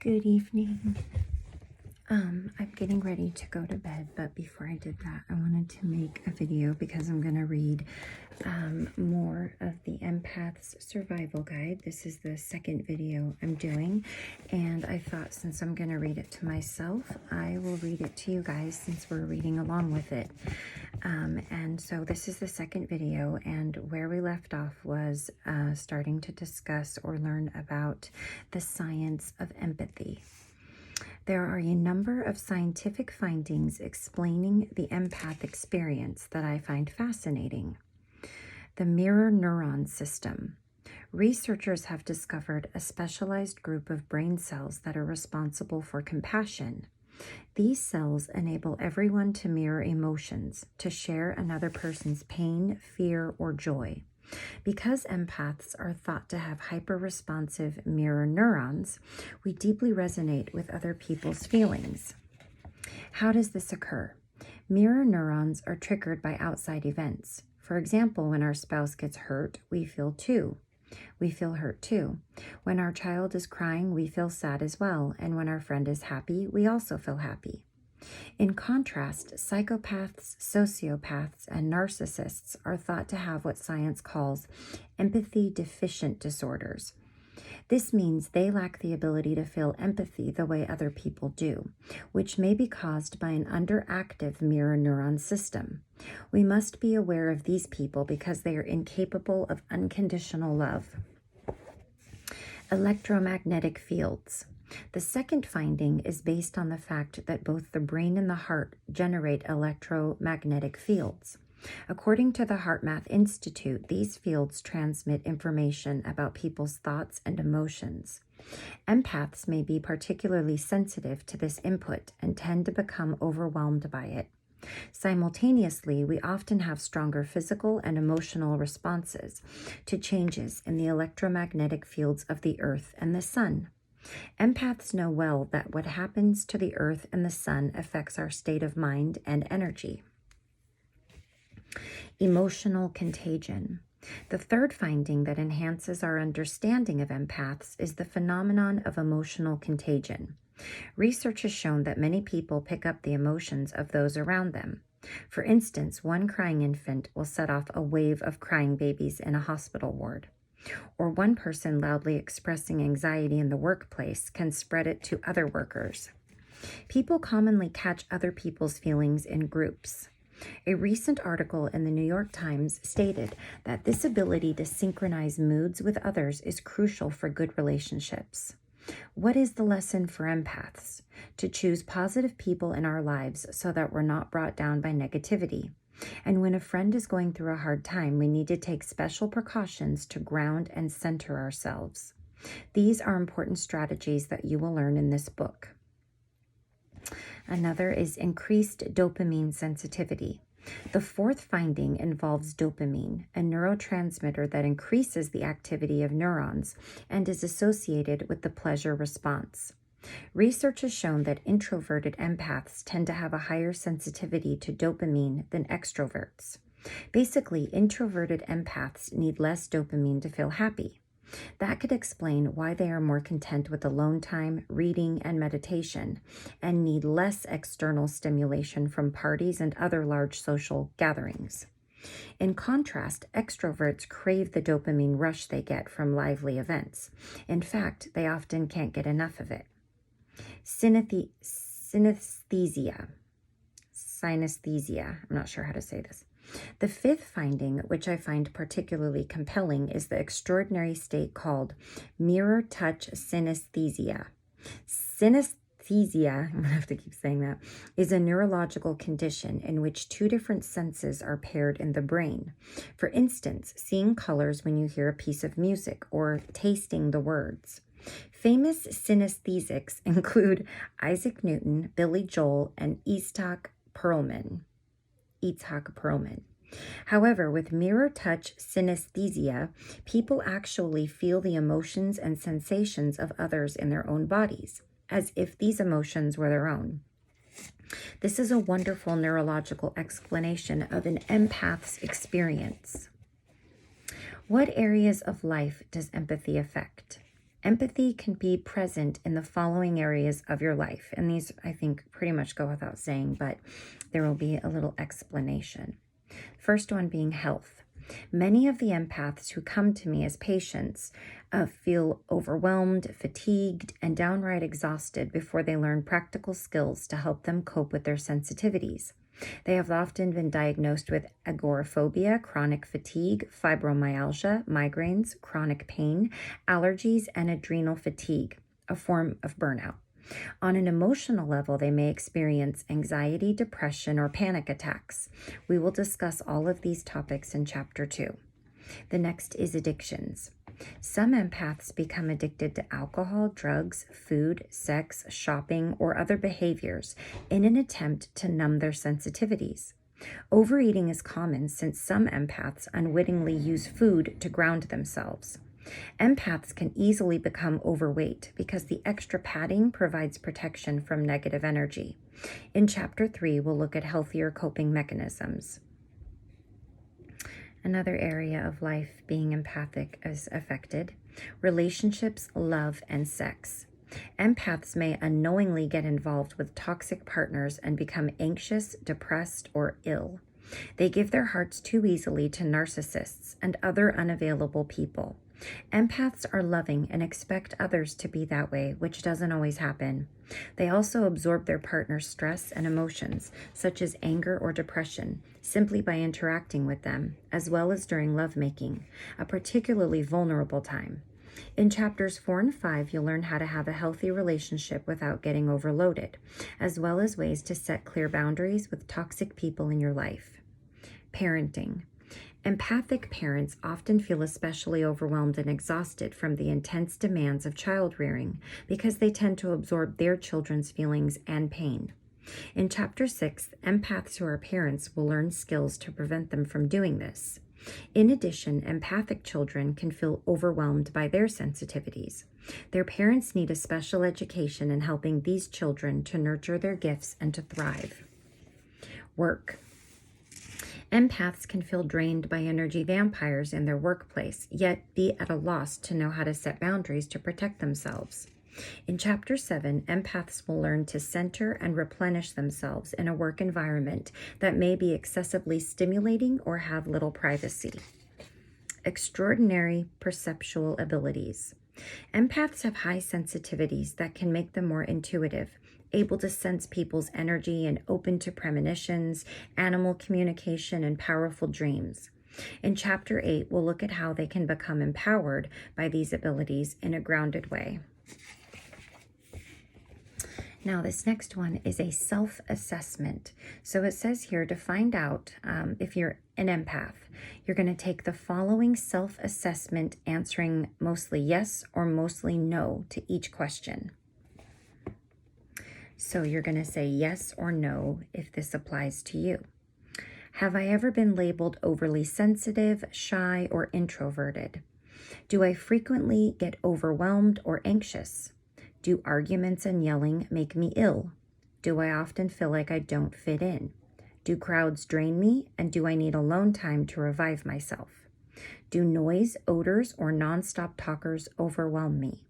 Good evening. I'm getting ready to go to bed, but before I did that, I wanted to make a video because I'm going to read more of the Empaths Survival Guide. This is the second video I'm doing, and I thought since I'm going to read it to myself, I will read it to you guys since we're reading along with it. And so this is the second video, and where we left off was starting to discuss or learn about the science of empathy. There are a number of scientific findings explaining the empath experience that I find fascinating. The mirror neuron system. Researchers have discovered a specialized group of brain cells that are responsible for compassion. These cells enable everyone to mirror emotions, to share another person's pain, fear, or joy. Because empaths are thought to have hyper-responsive mirror neurons, we deeply resonate with other people's feelings. How does this occur? Mirror neurons are triggered by outside events. For example, when our spouse gets hurt, we feel hurt too. When our child is crying, we feel sad as well. And when our friend is happy, we also feel happy. In contrast, psychopaths, sociopaths, and narcissists are thought to have what science calls empathy deficient disorders. This means they lack the ability to feel empathy the way other people do, which may be caused by an underactive mirror neuron system. We must be aware of these people because they are incapable of unconditional love. Electromagnetic fields. The second finding is based on the fact that both the brain and the heart generate electromagnetic fields. According to the HeartMath Institute, these fields transmit information about people's thoughts and emotions. Empaths may be particularly sensitive to this input and tend to become overwhelmed by it. Simultaneously, we often have stronger physical and emotional responses to changes in the electromagnetic fields of the earth and the sun. Empaths know well that what happens to the earth and the sun affects our state of mind and energy. Emotional contagion. The third finding that enhances our understanding of empaths is the phenomenon of emotional contagion. Research has shown that many people pick up the emotions of those around them. For instance, one crying infant will set off a wave of crying babies in a hospital ward. Or one person loudly expressing anxiety in the workplace can spread it to other workers. People commonly catch other people's feelings in groups. A recent article in the New York Times stated that this ability to synchronize moods with others is crucial for good relationships. What is the lesson for empaths? To choose positive people in our lives so that we're not brought down by negativity. And when a friend is going through a hard time, we need to take special precautions to ground and center ourselves. These are important strategies that you will learn in this book. Another is increased dopamine sensitivity. The fourth finding involves dopamine, a neurotransmitter that increases the activity of neurons and is associated with the pleasure response. Research has shown that introverted empaths tend to have a higher sensitivity to dopamine than extroverts. Basically, introverted empaths need less dopamine to feel happy. That could explain why they are more content with alone time, reading, and meditation, and need less external stimulation from parties and other large social gatherings. In contrast, extroverts crave the dopamine rush they get from lively events. In fact, they often can't get enough of it. Synesthesia. I'm not sure how to say this. The fifth finding, which I find particularly compelling, is the extraordinary state called mirror touch synesthesia. Synesthesia, I'm going to have to keep saying that, is a neurological condition in which two different senses are paired in the brain. For instance, seeing colors when you hear a piece of music or tasting the words. Famous synesthesics include Isaac Newton, Billy Joel, and Itzhak Perlman. However, with mirror touch synesthesia, people actually feel the emotions and sensations of others in their own bodies, as if these emotions were their own. This is a wonderful neurological explanation of an empath's experience. What areas of life does empathy affect? Empathy can be present in the following areas of your life. And these, I think, pretty much go without saying, but there will be a little explanation. First one being health. Many of the empaths who come to me as patients feel overwhelmed, fatigued, and downright exhausted before they learn practical skills to help them cope with their sensitivities. They have often been diagnosed with agoraphobia, chronic fatigue, fibromyalgia, migraines, chronic pain, allergies, and adrenal fatigue, a form of burnout. On an emotional level, they may experience anxiety, depression, or panic attacks. We will discuss all of these topics in Chapter 2. The next is addictions. Some empaths become addicted to alcohol, drugs, food, sex, shopping, or other behaviors in an attempt to numb their sensitivities. Overeating is common since some empaths unwittingly use food to ground themselves. Empaths can easily become overweight because the extra padding provides protection from negative energy. In Chapter 3, we'll look at healthier coping mechanisms. Another area of life being empathic is affected: relationships, love, and sex. Empaths may unknowingly get involved with toxic partners and become anxious, depressed, or ill. They give their hearts too easily to narcissists and other unavailable people. Empaths are loving and expect others to be that way, which doesn't always happen. They also absorb their partner's stress and emotions, such as anger or depression, simply by interacting with them, as well as during lovemaking, a particularly vulnerable time. In Chapters 4 and 5, you'll learn how to have a healthy relationship without getting overloaded, as well as ways to set clear boundaries with toxic people in your life. Parenting. Empathic parents often feel especially overwhelmed and exhausted from the intense demands of child rearing because they tend to absorb their children's feelings and pain. In Chapter 6, empaths who are parents will learn skills to prevent them from doing this. In addition, empathic children can feel overwhelmed by their sensitivities. Their parents need a special education in helping these children to nurture their gifts and to thrive. Work. Empaths can feel drained by energy vampires in their workplace, yet be at a loss to know how to set boundaries to protect themselves. In Chapter 7, empaths will learn to center and replenish themselves in a work environment that may be excessively stimulating or have little privacy. Extraordinary perceptual abilities. Empaths have high sensitivities that can make them more intuitive, able to sense people's energy and open to premonitions, animal communication, and powerful dreams. In Chapter 8, we'll look at how they can become empowered by these abilities in a grounded way. Now, this next one is a self-assessment. So it says here to find out if you're an empath, you're going to take the following self-assessment, answering mostly yes or mostly no to each question. So you're going to say yes or no if this applies to you. Have I ever been labeled overly sensitive, shy, or introverted? Do I frequently get overwhelmed or anxious? Do arguments and yelling make me ill? Do I often feel like I don't fit in? Do crowds drain me, and do I need alone time to revive myself? Do noise, odors, or nonstop talkers overwhelm me?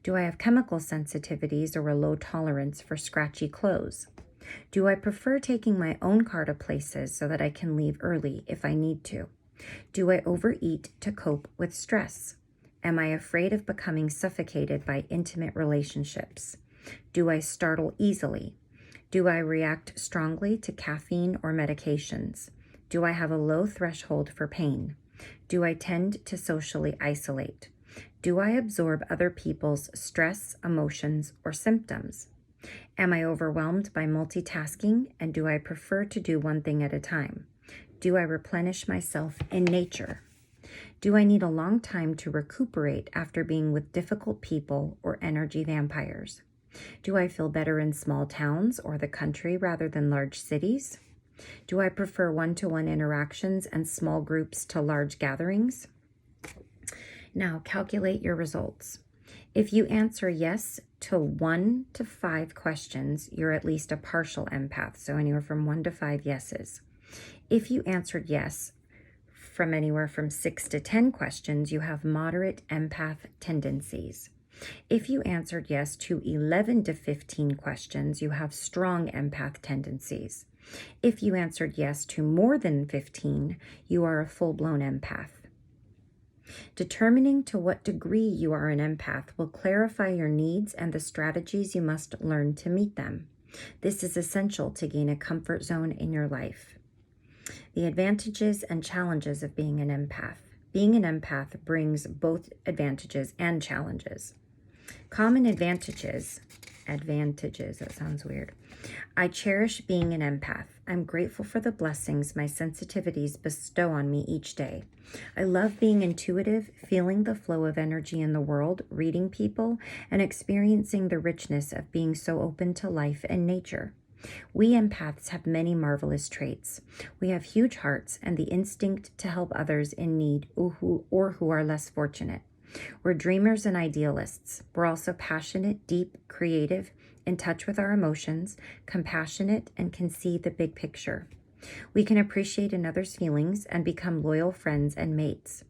Do I have chemical sensitivities or a low tolerance for scratchy clothes? Do I prefer taking my own car to places so that I can leave early if I need to? Do I overeat to cope with stress? Am I afraid of becoming suffocated by intimate relationships? Do I startle easily? Do I react strongly to caffeine or medications? Do I have a low threshold for pain? Do I tend to socially isolate? Do I absorb other people's stress, emotions, or symptoms? Am I overwhelmed by multitasking, and do I prefer to do one thing at a time? Do I replenish myself in nature? Do I need a long time to recuperate after being with difficult people or energy vampires? Do I feel better in small towns or the country rather than large cities? Do I prefer one-to-one interactions and small groups to large gatherings? Now, calculate your results. If you answer yes to 1 to 5 questions, you're at least a partial empath, so anywhere from 1 to 5 yeses. If you answered yes from anywhere from 6 to 10 questions, you have moderate empath tendencies. If you answered yes to 11 to 15 questions, you have strong empath tendencies. If you answered yes to more than 15, you are a full-blown empath. Determining to what degree you are an empath will clarify your needs and the strategies you must learn to meet them. This is essential to gain a comfort zone in your life. The advantages and challenges of being an empath. Being an empath brings both advantages and challenges. Common advantages, that sounds weird. I cherish being an empath. I'm grateful for the blessings my sensitivities bestow on me each day. I love being intuitive, feeling the flow of energy in the world, reading people, and experiencing the richness of being so open to life and nature. We empaths have many marvelous traits. We have huge hearts and the instinct to help others in need or who are less fortunate. We're dreamers and idealists. We're also passionate, deep, creative, in touch with our emotions, compassionate, and can see the big picture. We can appreciate another's feelings and become loyal friends and mates.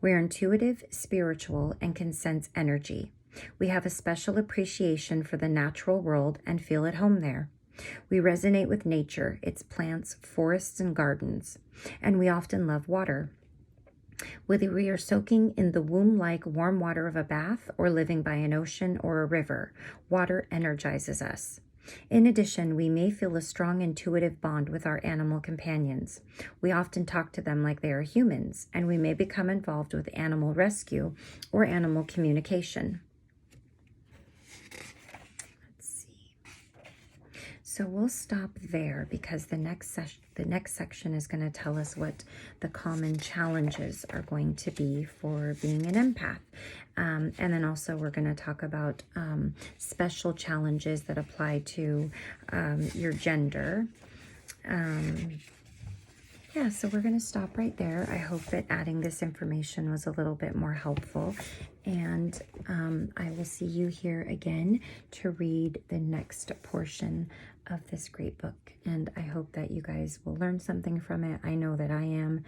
We're intuitive, spiritual, and can sense energy. We have a special appreciation for the natural world and feel at home there. We resonate with nature, its plants, forests, and gardens, and we often love water. Whether we are soaking in the womb-like warm water of a bath or living by an ocean or a river, water energizes us. In addition, we may feel a strong intuitive bond with our animal companions. We often talk to them like they are humans, and we may become involved with animal rescue or animal communication. So we'll stop there because the next section is going to tell us what the common challenges are going to be for being an empath. And then also we're going to talk about special challenges that apply to your gender. Yeah, so we're going to stop right there. I hope that adding this information was a little bit more helpful. And I will see you here again to read the next portion of this great book. And I hope that you guys will learn something from it. I know that I am.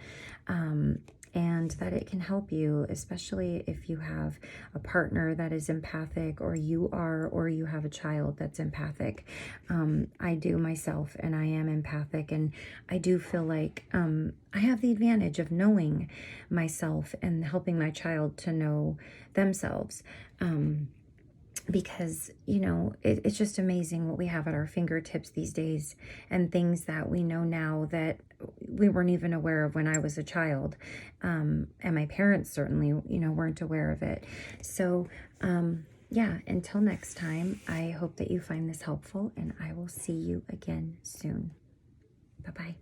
And that it can help you, especially if you have a partner that is empathic, or you are, or you have a child that's empathic. I do myself, and I am empathic, and I do feel like I have the advantage of knowing myself and helping my child to know themselves. Because, you know, it's just amazing what we have at our fingertips these days, and things that we know now that we weren't even aware of when I was a child. And my parents certainly, you know, weren't aware of it. So, yeah, until next time, I hope that you find this helpful, and I will see you again soon. Bye-bye.